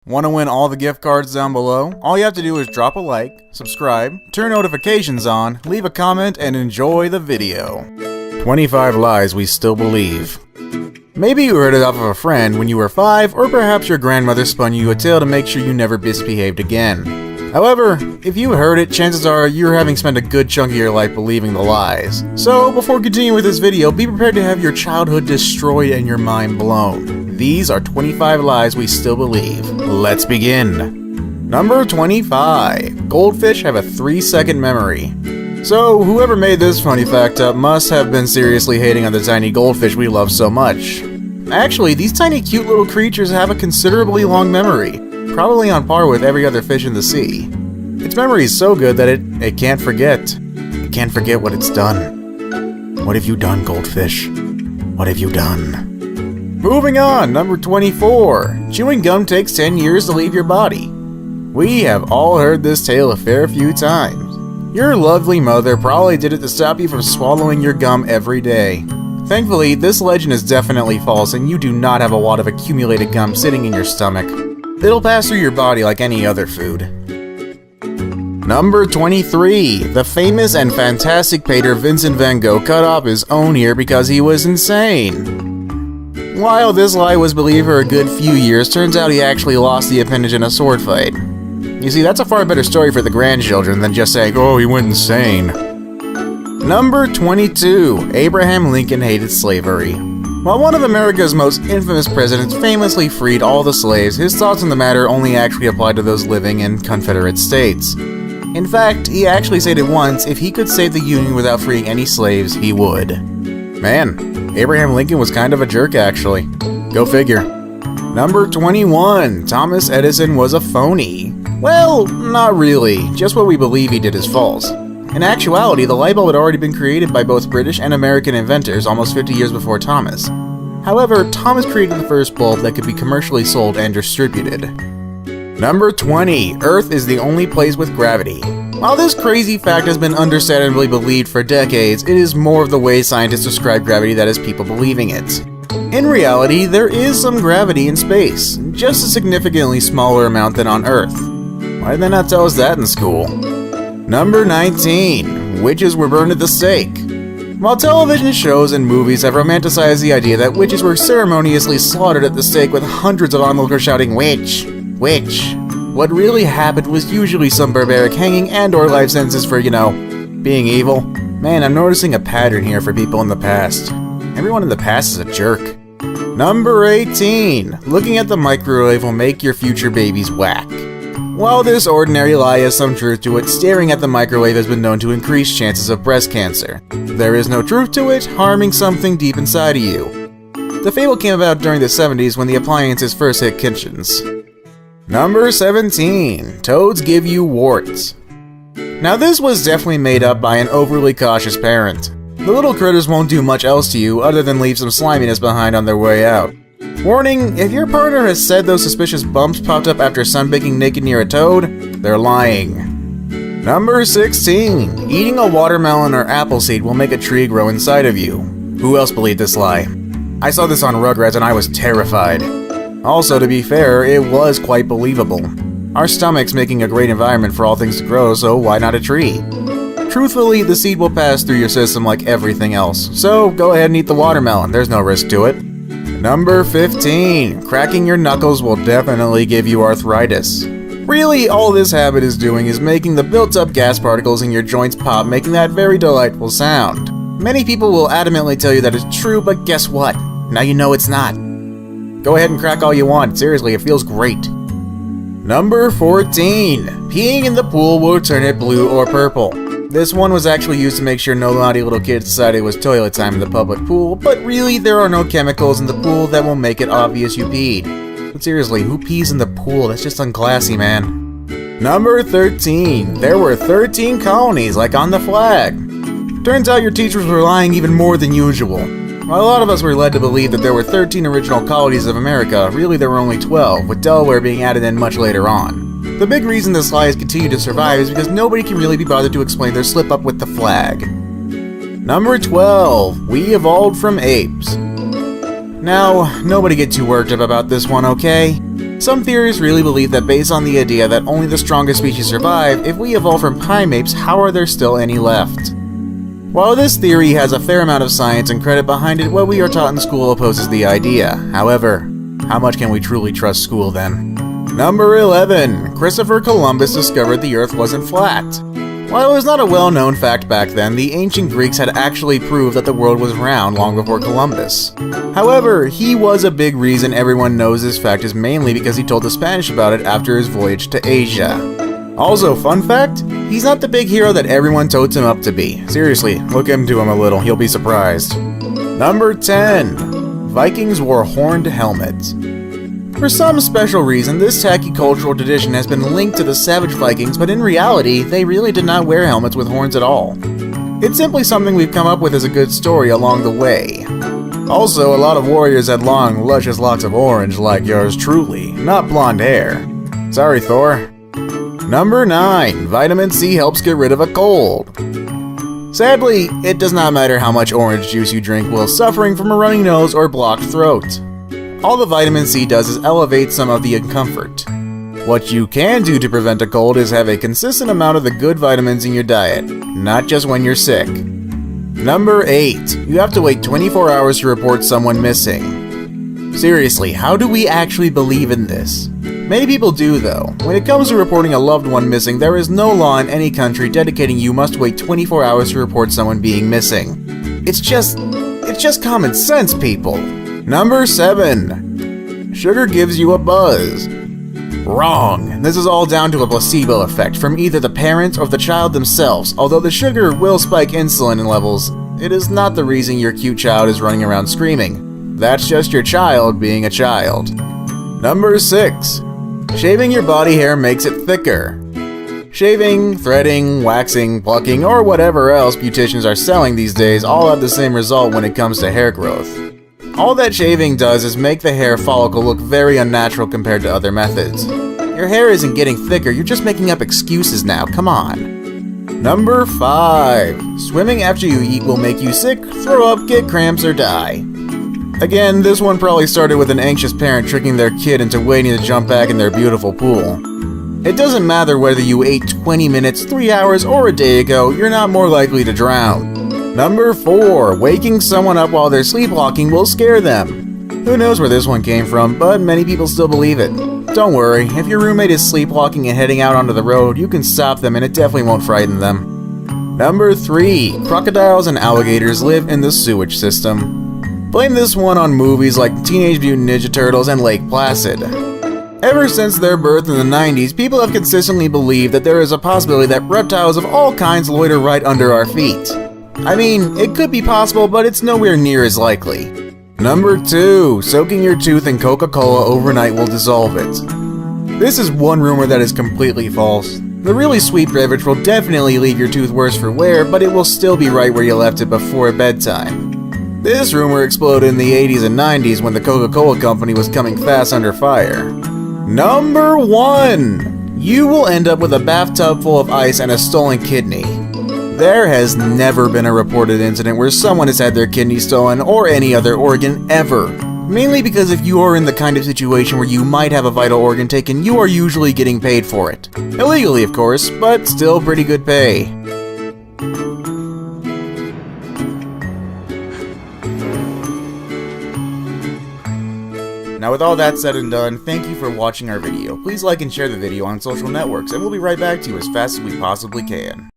Want to win all the gift cards down below? All you have to do is drop a like, subscribe, turn notifications on, leave a comment, and enjoy the video. 25 lies we still believe. Maybe you heard it off of a friend when you were 5, or perhaps your grandmother spun you a tale to make sure you never misbehaved again. However, if you heard it, chances are you're having spent a good chunk of your life believing the lies. So, before continuing with this video, be prepared to have your childhood destroyed and your mind blown. These are 25 lies we still believe. Let's begin. Number 25. Goldfish have a 3-second memory. So, whoever made this funny fact up must have been seriously hating on the tiny goldfish we love so much. Actually, these tiny cute little creatures have a considerably long memory, probably on par with every other fish in the sea. Its memory is so good that it can't forget. It can't forget what it's done. What have you done, goldfish? What have you done? Moving on, number 24. Chewing gum takes 10 years to leave your body. We have all heard this tale a fair few times. Your lovely mother probably did it to stop you from swallowing your gum every day. Thankfully, this legend is definitely false and you do not have a wad of accumulated gum sitting in your stomach. It'll pass through your body like any other food. Number 23. The famous and fantastic painter Vincent van Gogh cut off his own ear because he was insane. While this lie was believed for a good few years, turns out he actually lost the appendage in a sword fight. You see, that's a far better story for the grandchildren than just saying, oh, he went insane. Number 22. Abraham Lincoln hated slavery. While one of America's most infamous presidents famously freed all the slaves, his thoughts on the matter only actually applied to those living in Confederate states. In fact, he actually stated once if he could save the Union without freeing any slaves, he would. Man, Abraham Lincoln was kind of a jerk actually. Go figure. Number 21. Thomas Edison was a phony. Well, not really. Just what we believe he did is false. In actuality, the light bulb had already been created by both British and American inventors almost 50 years before Thomas. However, Thomas created the first bulb that could be commercially sold and distributed. Number 20. Earth is the only place with gravity. While this crazy fact has been understandably believed for decades, it is more of the way scientists describe gravity that is people believing it. In reality, there is some gravity in space, just a significantly smaller amount than on Earth. Why did they not tell us that in school? Number 19. Witches were burned at the stake. While television shows and movies have romanticized the idea that witches were ceremoniously slaughtered at the stake with hundreds of onlookers shouting, "Witch! Witch!" what really happened was usually some barbaric hanging and/or life sentences for, being evil. Man, I'm noticing a pattern here for people in the past. Everyone in the past is a jerk. Number 18. Looking at the microwave will make your future babies whack. While this ordinary lie has some truth to it, staring at the microwave has been known to increase chances of breast cancer. There is no truth to it, harming something deep inside of you. The fable came about during the 70s when the appliances first hit kitchens. Number 17. Toads give you warts. Now this was definitely made up by an overly cautious parent. The little critters won't do much else to you other than leave some sliminess behind on their way out. Warning, if your partner has said those suspicious bumps popped up after sunbaking naked near a toad, they're lying. Number 16. Eating a watermelon or apple seed will make a tree grow inside of you. Who else believed this lie? I saw this on Rugrats and I was terrified. Also, to be fair, it was quite believable. Our stomach's making a great environment for all things to grow, so why not a tree? Truthfully, the seed will pass through your system like everything else, so go ahead and eat the watermelon, there's no risk to it. Number 15. Cracking your knuckles will definitely give you arthritis. Really, all this habit is doing is making the built-up gas particles in your joints pop, making that very delightful sound. Many people will adamantly tell you that it's true, but guess what? Now you know it's not. Go ahead and crack all you want, seriously, it feels great. Number 14. Peeing in the pool will turn it blue or purple. This one was actually used to make sure no naughty little kid decided it was toilet time in the public pool, but really there are no chemicals in the pool that will make it obvious you peed. But seriously, who pees in the pool? That's just unclassy, man. Number 13. There were 13 colonies, like on the flag. Turns out your teachers were lying even more than usual. While a lot of us were led to believe that there were 13 original colonies of America, really there were only 12, with Delaware being added in much later on. The big reason this lie has continued to survive is because nobody can really be bothered to explain their slip-up with the flag. Number 12. We evolved from apes. Now, nobody get too worked up about this one, okay? Some theorists really believe that based on the idea that only the strongest species survive, if we evolved from primates, how are there still any left? While this theory has a fair amount of science and credit behind it, what we are taught in school opposes the idea. However, how much can we truly trust school then? Number 11. Christopher Columbus discovered the Earth wasn't flat. While it was not a well-known fact back then, the ancient Greeks had actually proved that the world was round long before Columbus. However, he was a big reason everyone knows this fact is mainly because he told the Spanish about it after his voyage to Asia. Also, fun fact, he's not the big hero that everyone totes him up to be. Seriously, look into him a little, you'll be surprised. Number 10. Vikings wore horned helmets. For some special reason, this tacky cultural tradition has been linked to the savage Vikings, but in reality, they really did not wear helmets with horns at all. It's simply something we've come up with as a good story along the way. Also, a lot of warriors had long, luscious locks of orange like yours truly, not blonde hair. Sorry, Thor. Number 9. Vitamin C helps get rid of a cold. Sadly, it does not matter how much orange juice you drink while suffering from a runny nose or blocked throat. All the vitamin C does is elevate some of the discomfort. What you can do to prevent a cold is have a consistent amount of the good vitamins in your diet, not just when you're sick. Number 8. You have to wait 24 hours to report someone missing. Seriously, how do we actually believe in this? Many people do though. When it comes to reporting a loved one missing, there is no law in any country dedicating you must wait 24 hours to report someone being missing. It's just common sense, people. Number 7. Sugar gives you a buzz. Wrong. This is all down to a placebo effect from either the parents or the child themselves. Although the sugar will spike insulin levels, it is not the reason your cute child is running around screaming. That's just your child being a child. Number 6. Shaving your body hair makes it thicker. Shaving, threading, waxing, plucking, or whatever else beauticians are selling these days all have the same result when it comes to hair growth. All that shaving does is make the hair follicle look very unnatural compared to other methods. Your hair isn't getting thicker, you're just making up excuses now, come on. Number 5. Swimming after you eat will make you sick, throw up, get cramps, or die. Again, this one probably started with an anxious parent tricking their kid into waiting to jump back in their beautiful pool. It doesn't matter whether you ate 20 minutes, 3 hours, or a day ago, you're not more likely to drown. Number 4. Waking someone up while they're sleepwalking will scare them. Who knows where this one came from, but many people still believe it. Don't worry, if your roommate is sleepwalking and heading out onto the road, you can stop them and it definitely won't frighten them. Number 3. Crocodiles and alligators live in the sewage system. Blame this one on movies like Teenage Mutant Ninja Turtles and Lake Placid. Ever since their birth in the 90s, people have consistently believed that there is a possibility that reptiles of all kinds loiter right under our feet. I mean, it could be possible, but it's nowhere near as likely. Number 2. Soaking your tooth in Coca-Cola overnight will dissolve it. This is one rumor that is completely false. The really sweet beverage will definitely leave your tooth worse for wear, but it will still be right where you left it before bedtime. This rumor exploded in the 80s and 90s when the Coca-Cola company was coming fast under fire. Number 1. You will end up with a bathtub full of ice and a stolen kidney. There has never been a reported incident where someone has had their kidney stolen or any other organ ever. Mainly because if you are in the kind of situation where you might have a vital organ taken, you are usually getting paid for it. Illegally, of course, but still pretty good pay. Now with all that said and done, thank you for watching our video. Please like and share the video on social networks, and we'll be right back to you as fast as we possibly can.